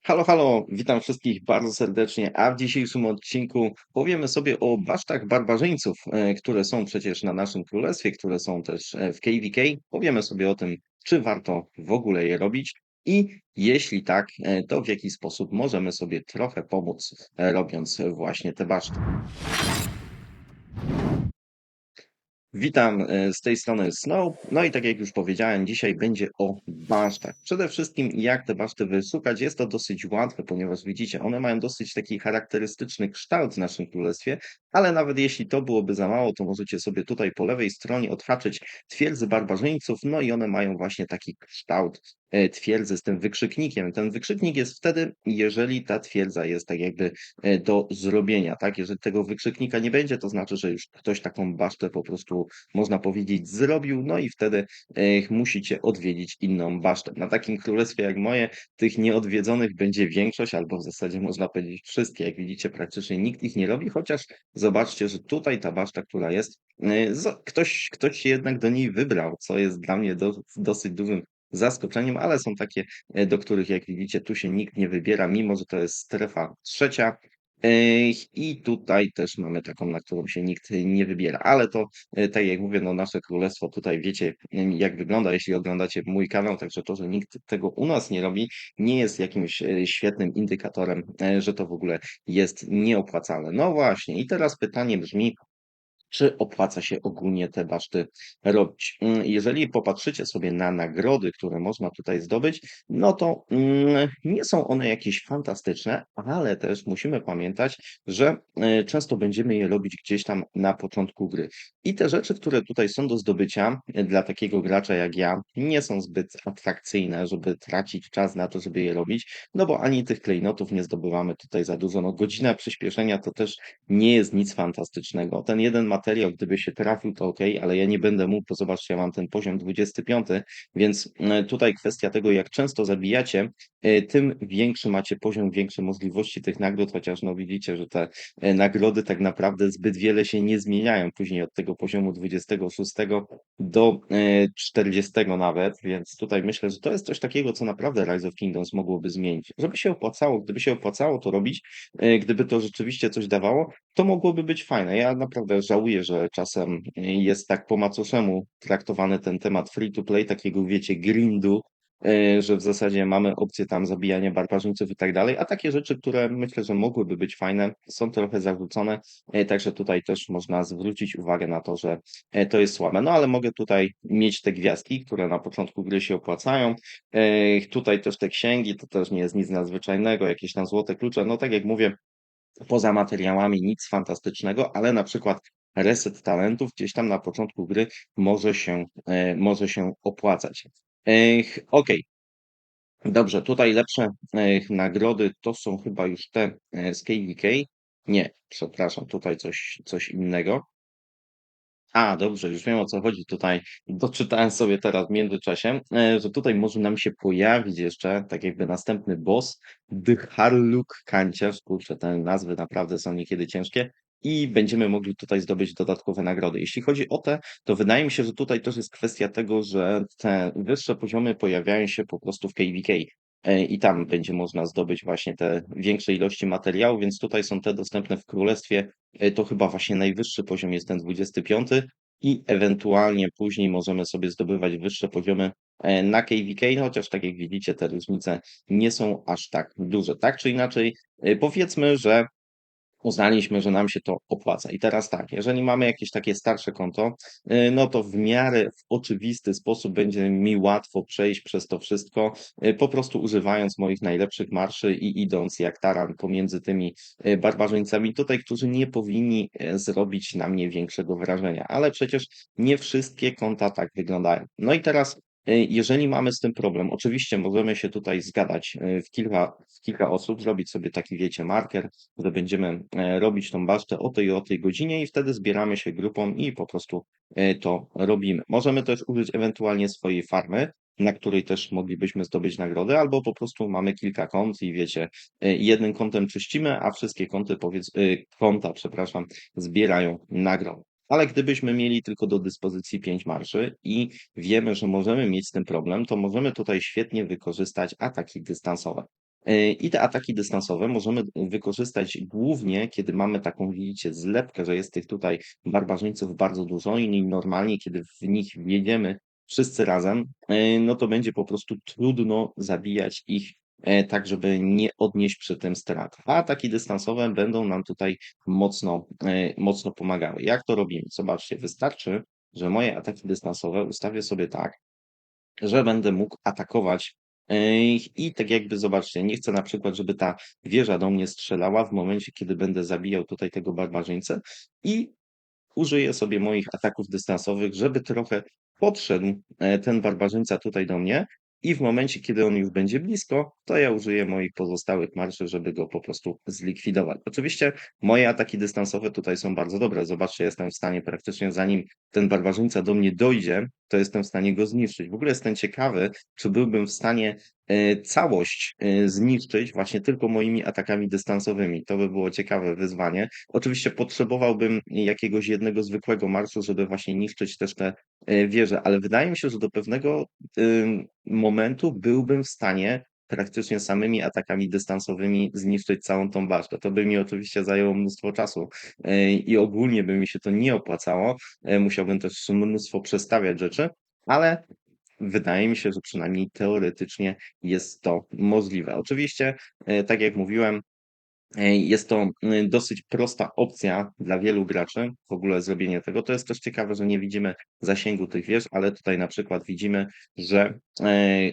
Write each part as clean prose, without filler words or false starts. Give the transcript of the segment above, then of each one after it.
Halo, halo, witam wszystkich bardzo serdecznie, a w dzisiejszym odcinku powiemy sobie o basztach barbarzyńców, które są przecież na naszym królestwie, które są też w KVK. Powiemy sobie o tym, czy warto w ogóle je robić i jeśli tak, to w jaki sposób możemy sobie trochę pomóc, robiąc właśnie te baszty. Witam z tej strony Snow. No i tak jak już powiedziałem, dzisiaj będzie o basztach. Przede wszystkim jak te baszty wyszukać. Jest to dosyć łatwe, ponieważ widzicie, one mają dosyć taki charakterystyczny kształt w naszym królestwie, ale nawet jeśli to byłoby za mało, to możecie sobie tutaj po lewej stronie odhaczyć twierdzy barbarzyńców, no i one mają właśnie taki kształt twierdzy z tym wykrzyknikiem. Ten wykrzyknik jest wtedy, jeżeli ta twierdza jest tak jakby do zrobienia, tak? Jeżeli tego wykrzyknika nie będzie, to znaczy, że już ktoś taką basztę po prostu, można powiedzieć, zrobił, no i wtedy musicie odwiedzić inną basztę. Na takim królestwie jak moje, tych nieodwiedzonych będzie większość, albo w zasadzie można powiedzieć wszystkie. Jak widzicie, praktycznie nikt ich nie robi, chociaż zobaczcie, że tutaj ta baszta, która jest, ktoś się jednak do niej wybrał, co jest dla mnie dosyć dużym zaskoczeniem, ale są takie, do których, jak widzicie, tu się nikt nie wybiera, mimo że to jest strefa trzecia. I tutaj też mamy taką, na którą się nikt nie wybiera, ale to, tak jak mówię, no nasze królestwo tutaj wiecie, jak wygląda, jeśli oglądacie mój kanał, także to, że nikt tego u nas nie robi, nie jest jakimś świetnym indykatorem, że to w ogóle jest nieopłacalne. No właśnie, i teraz pytanie brzmi, czy opłaca się ogólnie te baszty robić? Jeżeli popatrzycie sobie na nagrody, które można tutaj zdobyć, no to nie są one jakieś fantastyczne, ale też musimy pamiętać, że często będziemy je robić gdzieś tam na początku gry. I te rzeczy, które tutaj są do zdobycia dla takiego gracza jak ja, nie są zbyt atrakcyjne, żeby tracić czas na to, żeby je robić, no bo ani tych klejnotów nie zdobywamy tutaj za dużo. No, godzina przyspieszenia to też nie jest nic fantastycznego. Ten jeden materiał, gdyby się trafił, to ok, ale ja nie będę mógł, bo zobaczcie, ja mam ten poziom 25, więc tutaj kwestia tego, jak często zabijacie, tym większy macie poziom, większe możliwości tych nagród, chociaż no widzicie, że te nagrody tak naprawdę zbyt wiele się nie zmieniają później od tego poziomu 26 do 40 nawet, więc tutaj myślę, że to jest coś takiego, co naprawdę Rise of Kingdoms mogłoby zmienić. Żeby się opłacało, gdyby się opłacało to robić, gdyby to rzeczywiście coś dawało, to mogłoby być fajne. Ja naprawdę żałuję, że czasem jest tak po macoszemu traktowany ten temat free to play, takiego wiecie, grindu, że w zasadzie mamy opcję tam zabijania barbarzyńców i tak dalej, a takie rzeczy, które myślę, że mogłyby być fajne, są trochę zarzucone, także tutaj też można zwrócić uwagę na to, że to jest słabe. No ale mogę tutaj mieć te gwiazdki, które na początku gry się opłacają, tutaj też te księgi, to też nie jest nic nadzwyczajnego, jakieś tam złote klucze, no tak jak mówię, poza materiałami nic fantastycznego, ale na przykład reset talentów gdzieś tam na początku gry może się opłacać. Okej, dobrze, tutaj lepsze nagrody to są chyba już te z KVK. Nie, przepraszam, tutaj coś innego. A, dobrze, już wiem o co chodzi tutaj. Doczytałem sobie teraz w międzyczasie, że tutaj może nam się pojawić jeszcze tak jakby następny boss, Dharluk Kanciarz. Kurczę, te nazwy naprawdę są niekiedy ciężkie. I będziemy mogli tutaj zdobyć dodatkowe nagrody. Jeśli chodzi o te, to wydaje mi się, że tutaj też jest kwestia tego, że te wyższe poziomy pojawiają się po prostu w KVK. I tam będzie można zdobyć właśnie te większe ilości materiału, więc tutaj są te dostępne w Królestwie. To chyba właśnie najwyższy poziom jest ten 25 i ewentualnie później możemy sobie zdobywać wyższe poziomy na KVK, no chociaż tak jak widzicie, te różnice nie są aż tak duże. Tak czy inaczej, powiedzmy, że uznaliśmy, że nam się to opłaca. I teraz tak, jeżeli mamy jakieś takie starsze konto, no to w miarę w oczywisty sposób będzie mi łatwo przejść przez to wszystko, po prostu używając moich najlepszych marszy i idąc jak taran pomiędzy tymi barbarzyńcami tutaj, którzy nie powinni zrobić na mnie większego wrażenia. Ale przecież nie wszystkie konta tak wyglądają. No i teraz jeżeli mamy z tym problem, oczywiście możemy się tutaj zgadać w kilka osób, zrobić sobie taki, wiecie, marker, że będziemy robić tą basztę o tej godzinie i wtedy zbieramy się grupą i po prostu to robimy. Możemy też użyć ewentualnie swojej farmy, na której też moglibyśmy zdobyć nagrody, albo po prostu mamy kilka kont i wiecie, jednym kontem czyścimy, a wszystkie konta, przepraszam, zbierają nagrody. Ale gdybyśmy mieli tylko do dyspozycji 5 marszy i wiemy, że możemy mieć z tym problem, to możemy tutaj świetnie wykorzystać ataki dystansowe. I te ataki dystansowe możemy wykorzystać głównie, kiedy mamy taką, widzicie, zlepkę, że jest tych tutaj barbarzyńców bardzo dużo i normalnie, kiedy w nich wjedziemy wszyscy razem, no to będzie po prostu trudno zabijać ich tak, żeby nie odnieść przy tym strat. A ataki dystansowe będą nam tutaj mocno pomagały. Jak to robimy? Zobaczcie, wystarczy, że moje ataki dystansowe ustawię sobie tak, że będę mógł atakować. I tak jakby zobaczcie, nie chcę na przykład, żeby ta wieża do mnie strzelała w momencie, kiedy będę zabijał tutaj tego barbarzyńcę i użyję sobie moich ataków dystansowych, żeby trochę podszedł ten barbarzyńca tutaj do mnie i w momencie, kiedy on już będzie blisko, to ja użyję moich pozostałych marszy, żeby go po prostu zlikwidować. Oczywiście moje ataki dystansowe tutaj są bardzo dobre. Zobaczcie, jestem w stanie praktycznie zanim ten barbarzyńca do mnie dojdzie, to jestem w stanie go zniszczyć. W ogóle jestem ciekawy, czy byłbym w stanie całość zniszczyć właśnie tylko moimi atakami dystansowymi. To by było ciekawe wyzwanie. Oczywiście potrzebowałbym jakiegoś jednego zwykłego marszu, żeby właśnie niszczyć też te wieże, ale wydaje mi się, że do pewnego momentu byłbym w stanie praktycznie samymi atakami dystansowymi zniszczyć całą tą basztę. To by mi oczywiście zajęło mnóstwo czasu i ogólnie by mi się to nie opłacało. Musiałbym też mnóstwo przestawiać rzeczy, ale wydaje mi się, że przynajmniej teoretycznie jest to możliwe. Oczywiście, tak jak mówiłem, jest to dosyć prosta opcja dla wielu graczy, w ogóle zrobienie tego. To jest też ciekawe, że nie widzimy zasięgu tych wież, ale tutaj na przykład widzimy,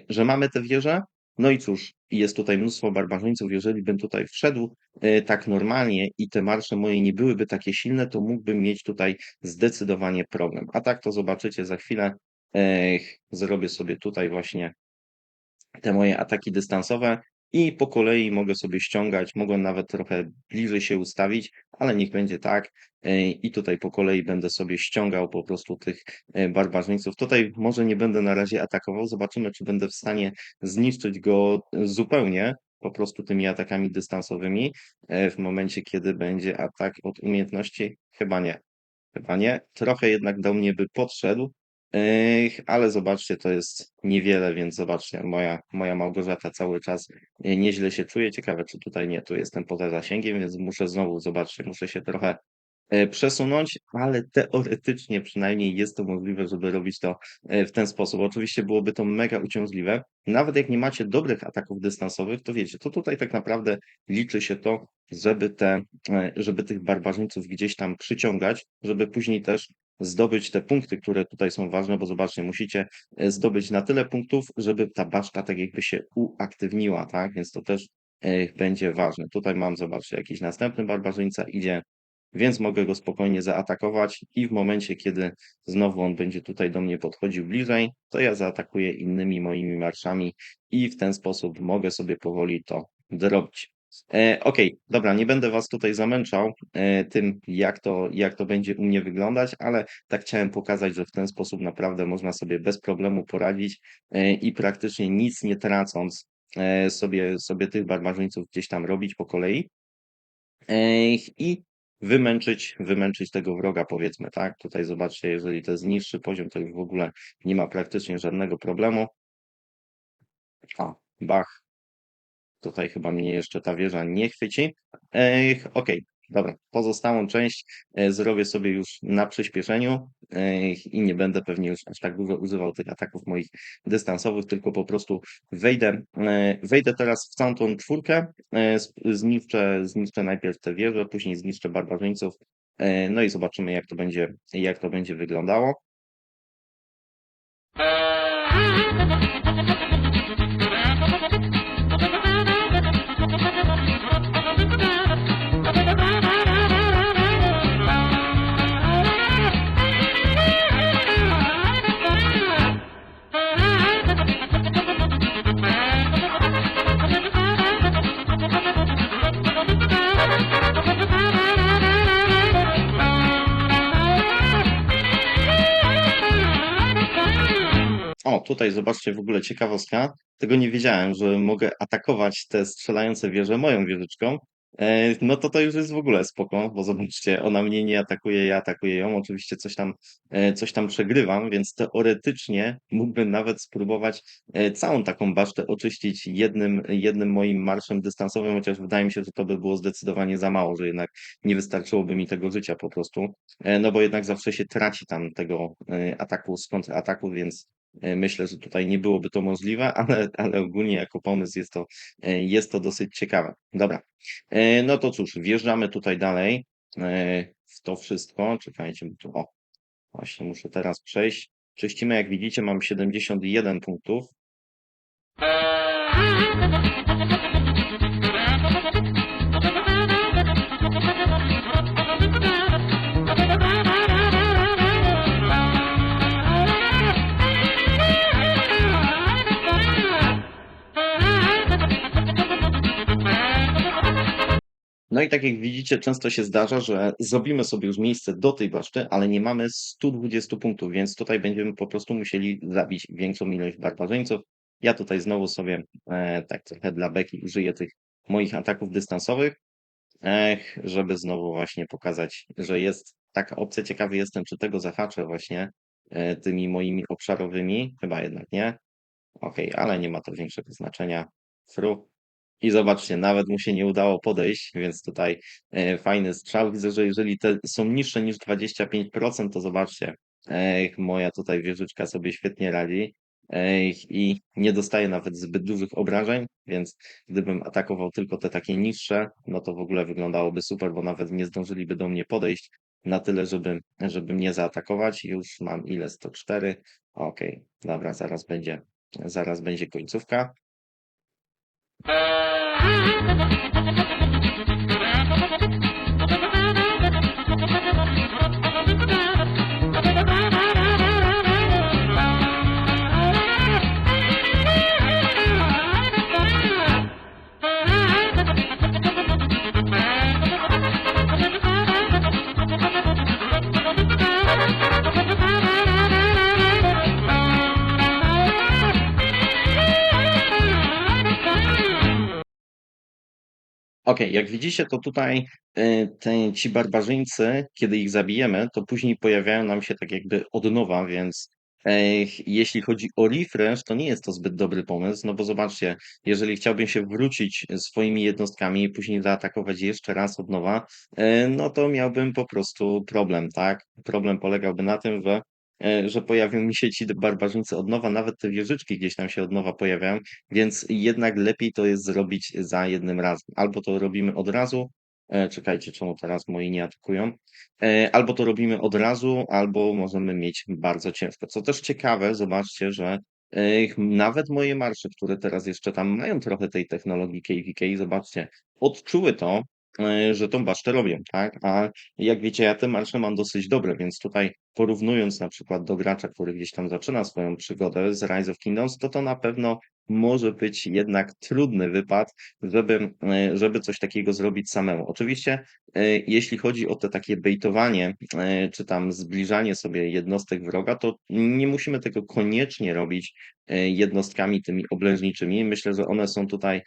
że mamy te wieże. No i cóż, jest tutaj mnóstwo barbarzyńców. Jeżeli bym tutaj wszedł tak normalnie i te marsze moje nie byłyby takie silne, to mógłbym mieć tutaj zdecydowanie problem. A tak to zobaczycie za chwilę. Zrobię sobie tutaj właśnie te moje ataki dystansowe i po kolei mogę sobie ściągać, mogę nawet trochę bliżej się ustawić, ale niech będzie tak. I tutaj po kolei będę sobie ściągał po prostu tych barbarzyńców. Tutaj może nie będę na razie atakował, zobaczymy, czy będę w stanie zniszczyć go zupełnie, po prostu tymi atakami dystansowymi. W momencie, kiedy będzie atak od umiejętności, chyba nie. Chyba nie. Trochę jednak do mnie by podszedł, ale zobaczcie, to jest niewiele, więc zobaczcie, moja Małgorzata cały czas nieźle się czuje. Ciekawe, czy tutaj nie, tu jestem poza zasięgiem, więc muszę znowu, zobaczcie, muszę się trochę przesunąć, ale teoretycznie przynajmniej jest to możliwe, żeby robić to w ten sposób. Oczywiście byłoby to mega uciążliwe. Nawet jak nie macie dobrych ataków dystansowych, to wiecie, to tutaj tak naprawdę liczy się to, żeby tych barbarzyńców gdzieś tam przyciągać, żeby później też zdobyć te punkty, które tutaj są ważne, bo zobaczcie, musicie zdobyć na tyle punktów, żeby ta baszta tak jakby się uaktywniła, tak? Więc to też będzie ważne. Tutaj mam, zobaczcie, jakiś następny barbarzyńca idzie, więc mogę go spokojnie zaatakować i w momencie, kiedy znowu on będzie tutaj do mnie podchodził bliżej, to ja zaatakuję innymi moimi marszami i w ten sposób mogę sobie powoli to zrobić. Okej, dobra, nie będę Was tutaj zamęczał tym, jak to będzie u mnie wyglądać, ale tak chciałem pokazać, że w ten sposób naprawdę można sobie bez problemu poradzić i praktycznie nic nie tracąc sobie tych barbarzyńców gdzieś tam robić po kolei. I wymęczyć tego wroga, powiedzmy, tak? Tutaj zobaczcie, jeżeli to jest niższy poziom, to już w ogóle nie ma praktycznie żadnego problemu. O, bach. Tutaj chyba mnie jeszcze ta wieża nie chwyci. Okej, dobra. Pozostałą część zrobię sobie już na przyspieszeniu i nie będę pewnie już aż tak dużo używał tych ataków moich dystansowych, tylko po prostu wejdę teraz w całą tą czwórkę, zniszczę najpierw te wieże, później zniszczę barbarzyńców, no i zobaczymy, jak to będzie wyglądało. O, tutaj zobaczcie w ogóle ciekawostka. Tego nie wiedziałem, że mogę atakować te strzelające wieże moją wieżyczką. No to już jest w ogóle spoko, bo zobaczcie, ona mnie nie atakuje, ja atakuję ją. Oczywiście coś tam przegrywam, więc teoretycznie mógłbym nawet spróbować całą taką basztę oczyścić jednym moim marszem dystansowym, chociaż wydaje mi się, że to by było zdecydowanie za mało, że jednak nie wystarczyłoby mi tego życia po prostu. No bo jednak zawsze się traci tam tego ataku z kontrataku, więc myślę, że tutaj nie byłoby to możliwe, ale ogólnie jako pomysł jest to dosyć ciekawe. Dobra. No to cóż, wjeżdżamy tutaj dalej w to wszystko. Czekajcie, bo tu, o, właśnie muszę teraz przejść. Czyścimy, jak widzicie, mam 71 punktów. No i tak jak widzicie, często się zdarza, że zrobimy sobie już miejsce do tej baszty, ale nie mamy 120 punktów, więc tutaj będziemy po prostu musieli zabić większą ilość barbarzyńców. Ja tutaj znowu sobie tak trochę dla beki użyję tych moich ataków dystansowych, żeby znowu właśnie pokazać, że jest taka opcja. Ciekawy jestem, czy tego zahaczę właśnie tymi moimi obszarowymi. Chyba jednak nie. Okej, ale nie ma to większego znaczenia. Fru. I zobaczcie, nawet mu się nie udało podejść, więc tutaj fajny strzał. Widzę, że jeżeli te są niższe niż 25%, to zobaczcie, moja tutaj wieżyczka sobie świetnie radzi i nie dostaje nawet zbyt dużych obrażeń, więc gdybym atakował tylko te takie niższe, no to w ogóle wyglądałoby super, bo nawet nie zdążyliby do mnie podejść na tyle, żeby mnie zaatakować. Już mam ile? 104. Okej, dobra, zaraz będzie końcówka. Okej, jak widzicie, to tutaj ci barbarzyńcy, kiedy ich zabijemy, to później pojawiają nam się tak jakby od nowa, więc jeśli chodzi o refresh, to nie jest to zbyt dobry pomysł, no bo zobaczcie, jeżeli chciałbym się wrócić swoimi jednostkami i później zaatakować jeszcze raz od nowa, no to miałbym po prostu problem, tak? Problem polegałby na tym, że pojawią mi się ci barbarzyńcy od nowa, nawet te wieżyczki gdzieś tam się od nowa pojawiają, więc jednak lepiej to jest zrobić za jednym razem. Albo to robimy od razu, czekajcie, czemu teraz moi nie atakują, albo to robimy od razu, albo możemy mieć bardzo ciężko. Co też ciekawe, zobaczcie, że nawet moje marsze, które teraz jeszcze tam mają trochę tej technologii KVK, zobaczcie, odczuły to, że tą basztę robią, tak? A jak wiecie, ja te marsze mam dosyć dobre, więc tutaj porównując na przykład do gracza, który gdzieś tam zaczyna swoją przygodę z Rise of Kingdoms, to na pewno może być jednak trudny wypad, żeby coś takiego zrobić samemu. Oczywiście, jeśli chodzi o te takie bejtowanie, czy tam zbliżanie sobie jednostek wroga, to nie musimy tego koniecznie robić jednostkami tymi oblężniczymi. Myślę, że one są tutaj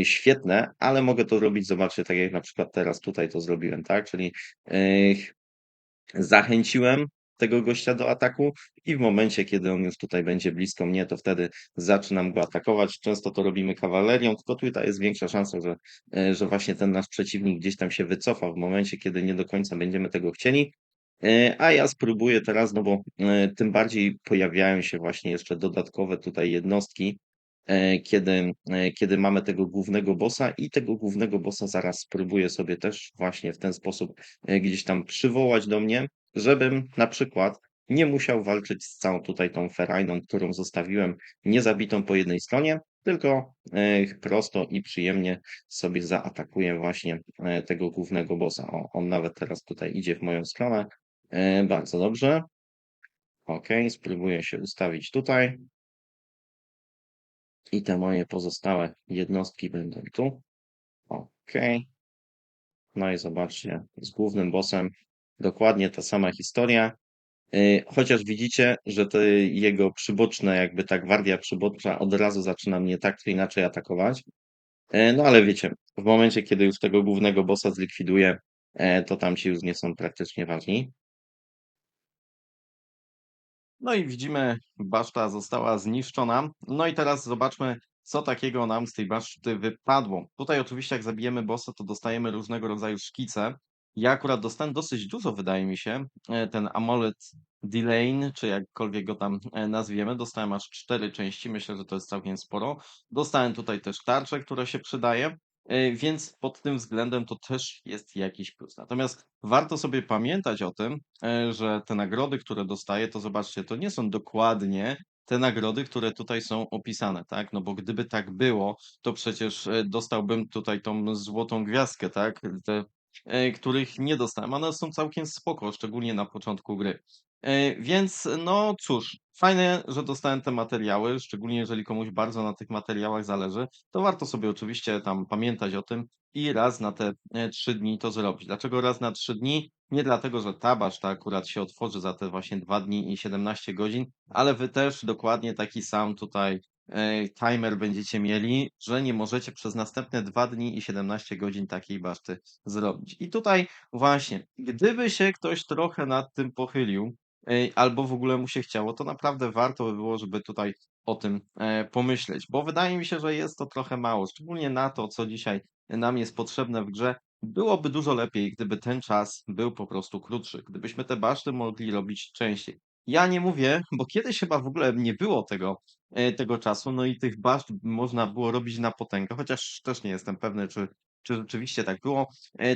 świetne, ale mogę to robić, zobaczcie, tak jak na przykład teraz tutaj to zrobiłem, tak? Czyli e, zachęciłem tego gościa do ataku i w momencie, kiedy on już tutaj będzie blisko mnie, to wtedy zaczynam go atakować. Często to robimy kawalerią, tylko tutaj jest większa szansa, że właśnie ten nasz przeciwnik gdzieś tam się wycofa w momencie, kiedy nie do końca będziemy tego chcieli. A ja spróbuję teraz, no bo tym bardziej pojawiają się właśnie jeszcze dodatkowe tutaj jednostki, kiedy mamy tego głównego bossa i tego głównego bossa zaraz spróbuję sobie też właśnie w ten sposób gdzieś tam przywołać do mnie, żebym na przykład nie musiał walczyć z całą tutaj tą ferajną, którą zostawiłem niezabitą po jednej stronie, tylko prosto i przyjemnie sobie zaatakuję właśnie tego głównego bossa. O, on nawet teraz tutaj idzie w moją stronę. Bardzo dobrze. Ok, spróbuję się ustawić tutaj. I te moje pozostałe jednostki będą tu. Ok. No i zobaczcie, z głównym bossem dokładnie ta sama historia. Chociaż widzicie, że te jego przyboczne, jakby ta gwardia przyboczna od razu zaczyna mnie tak czy inaczej atakować. No ale wiecie, w momencie, kiedy już tego głównego bossa zlikwiduje, to tamci już nie są praktycznie ważni. No i widzimy, baszta została zniszczona. No i teraz zobaczmy, co takiego nam z tej baszty wypadło. Tutaj oczywiście jak zabijemy bossa, to dostajemy różnego rodzaju szkice. Ja akurat dostałem dosyć dużo, wydaje mi się. Ten Amulet Delane, czy jakkolwiek go tam nazwiemy, dostałem aż 4 części. Myślę, że to jest całkiem sporo. Dostałem tutaj też tarczę, która się przydaje. Więc pod tym względem to też jest jakiś plus. Natomiast warto sobie pamiętać o tym, że te nagrody, które dostaję, to zobaczcie, to nie są dokładnie te nagrody, które tutaj są opisane, tak? No bo gdyby tak było, to przecież dostałbym tutaj tą złotą gwiazdkę, tak? Te, których nie dostałem. One są całkiem spoko, szczególnie na początku gry. Więc no cóż, fajne, że dostałem te materiały, szczególnie jeżeli komuś bardzo na tych materiałach zależy, to warto sobie oczywiście tam pamiętać o tym i raz na te 3 dni to zrobić. Dlaczego raz na 3 dni? Nie dlatego, że ta baszta akurat się otworzy za te właśnie 2 dni i 17 godzin, ale wy też dokładnie taki sam tutaj timer będziecie mieli, że nie możecie przez następne 2 dni i 17 godzin takiej baszty zrobić. I tutaj właśnie, gdyby się ktoś trochę nad tym pochylił, albo w ogóle mu się chciało, to naprawdę warto by było, żeby tutaj o tym pomyśleć, bo wydaje mi się, że jest to trochę mało, szczególnie na to, co dzisiaj nam jest potrzebne w grze. Byłoby dużo lepiej, gdyby ten czas był po prostu krótszy, gdybyśmy te baszty mogli robić częściej. Ja nie mówię, bo kiedyś chyba w ogóle nie było tego czasu, no i tych baszt można było robić na potęgę, chociaż też nie jestem pewny, czy rzeczywiście tak było.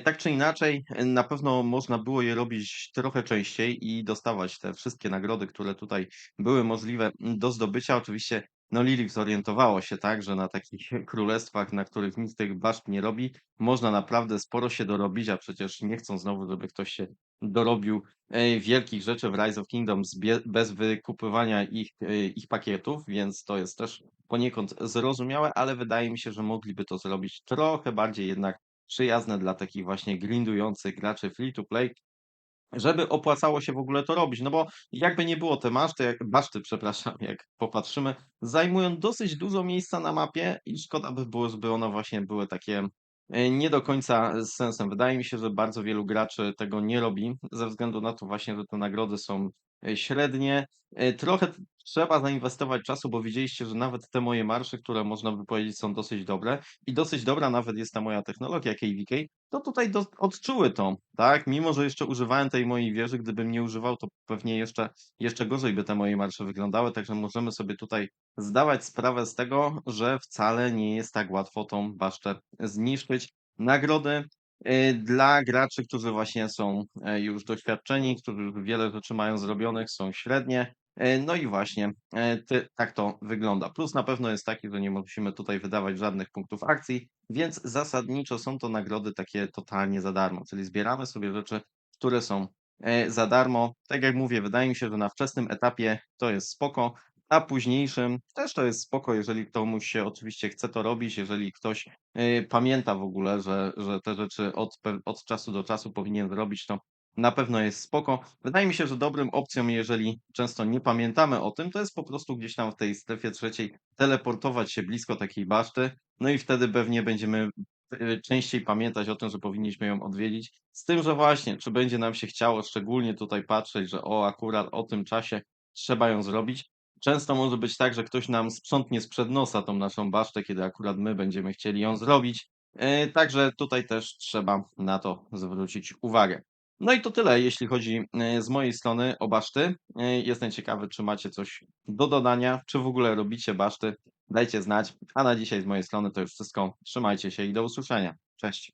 Tak czy inaczej, na pewno można było je robić trochę częściej i dostawać te wszystkie nagrody, które tutaj były możliwe do zdobycia. Oczywiście no Lilith zorientowało się tak, że na takich królestwach, na których nic tych baszt nie robi, można naprawdę sporo się dorobić, a przecież nie chcą znowu, żeby ktoś się dorobił wielkich rzeczy w Rise of Kingdoms bez wykupywania ich pakietów, więc to jest też poniekąd zrozumiałe, ale wydaje mi się, że mogliby to zrobić trochę bardziej jednak przyjazne dla takich właśnie grindujących graczy free to play, żeby opłacało się w ogóle to robić. No bo jakby nie było, te baszty, przepraszam, jak popatrzymy, zajmują dosyć dużo miejsca na mapie i szkoda by było, żeby one właśnie były takie nie do końca z sensem. Wydaje mi się, że bardzo wielu graczy tego nie robi, ze względu na to właśnie, że te nagrody są średnie. Trochę trzeba zainwestować czasu, bo widzieliście, że nawet te moje marsze, które można by powiedzieć są dosyć dobre i dosyć dobra nawet jest ta moja technologia KVK, to tutaj odczuły to, tak? Mimo, że jeszcze używałem tej mojej wieży, gdybym nie używał, to pewnie jeszcze gorzej by te moje marsze wyglądały, także możemy sobie tutaj zdawać sprawę z tego, że wcale nie jest tak łatwo tą basztę zniszczyć. Nagrody dla graczy, którzy właśnie są już doświadczeni, którzy już wiele rzeczy mają zrobionych, są średnie. No i właśnie tak to wygląda. Plus na pewno jest taki, że nie musimy tutaj wydawać żadnych punktów akcji, więc zasadniczo są to nagrody takie totalnie za darmo, czyli zbieramy sobie rzeczy, które są za darmo. Tak jak mówię, wydaje mi się, że na wczesnym etapie to jest spoko, a późniejszym też to jest spoko, jeżeli komuś się oczywiście chce to robić, jeżeli ktoś pamięta w ogóle, że te rzeczy od czasu do czasu powinien zrobić, to na pewno jest spoko. Wydaje mi się, że dobrym opcją, jeżeli często nie pamiętamy o tym, to jest po prostu gdzieś tam w tej strefie trzeciej teleportować się blisko takiej baszty, no i wtedy pewnie będziemy częściej pamiętać o tym, że powinniśmy ją odwiedzić. Z tym, że właśnie, czy będzie nam się chciało szczególnie tutaj patrzeć, że o, akurat o tym czasie trzeba ją zrobić. Często może być tak, że ktoś nam sprzątnie sprzed nosa tą naszą basztę, kiedy akurat my będziemy chcieli ją zrobić. Także tutaj też trzeba na to zwrócić uwagę. No i to tyle, jeśli chodzi z mojej strony o baszty. Jestem ciekawy, czy macie coś do dodania, czy w ogóle robicie baszty. Dajcie znać. A na dzisiaj z mojej strony to już wszystko. Trzymajcie się i do usłyszenia. Cześć.